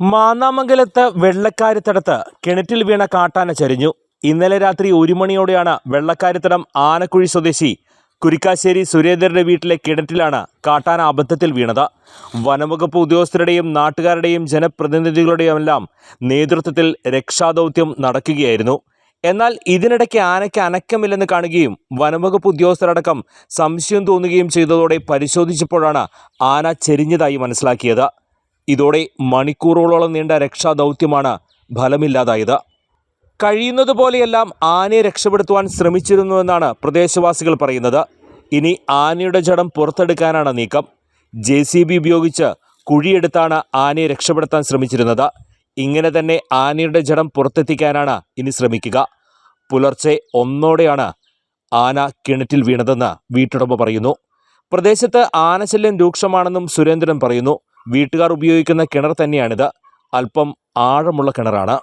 മാന്നാമംഗലത്ത് വെള്ളക്കാരിത്തടത്ത് കിണറ്റിൽ വീണ കാട്ടാന ചരിഞ്ഞു. ഇന്നലെ രാത്രി 1 മണിയോടെയാണ് വെള്ളക്കാരിത്തടം ആനക്കുഴി സ്വദേശി കുരിക്കാശ്ശേരി സുരേന്ദ്രന്റെ വീട്ടിലെ കിണറ്റിലാണ് കാട്ടാന അബദ്ധത്തിൽ വീണത്. വനംവകുപ്പ് ഉദ്യോഗസ്ഥരുടെയും നാട്ടുകാരുടെയും ജനപ്രതിനിധികളുടെയും എല്ലാം നേതൃത്വത്തിൽ രക്ഷാദൗത്യം നടക്കുകയായിരുന്നു. എന്നാൽ ഇതിനിടയ്ക്ക് ആനയ്ക്ക് അനക്കമില്ലെന്ന് കാണുകയും വനംവകുപ്പ് ഉദ്യോഗസ്ഥരടക്കം സംശയം തോന്നുകയും ചെയ്തതോടെ പരിശോധിച്ചപ്പോഴാണ് ആന ചെരിഞ്ഞതായി മനസ്സിലാക്കിയത്. ഇതോടെ മണിക്കൂറുകളോളം നീണ്ട രക്ഷാദൗത്യമാണ് ഫലമില്ലാതായത്. കഴിയുന്നതുപോലെയെല്ലാം ആനയെ രക്ഷപ്പെടുത്തുവാൻ ശ്രമിച്ചിരുന്നുവെന്നാണ് പ്രദേശവാസികൾ പറയുന്നത്. ഇനി ആനയുടെ ജഡം പുറത്തെടുക്കാനാണ് നീക്കം. JCB ഉപയോഗിച്ച് കുഴിയെടുത്താണ് ആനയെ രക്ഷപ്പെടുത്താൻ ശ്രമിച്ചിരുന്നത്. ഇങ്ങനെ തന്നെ ആനയുടെ ജഡം പുറത്തെത്തിക്കാനാണ് ഇനി ശ്രമിക്കുക. പുലർച്ചെ 1 ആന കിണറ്റിൽ വീണതെന്ന് വീട്ടുടമ പറയുന്നു. പ്രദേശത്ത് ആനശല്യം രൂക്ഷമാണെന്നും സുരേന്ദ്രൻ പറയുന്നു. വീട്ടുകാർ ഉപയോഗിക്കുന്ന കിണർ തന്നെയാണിത്. അല്പം ആഴമുള്ള കിണറാണ്.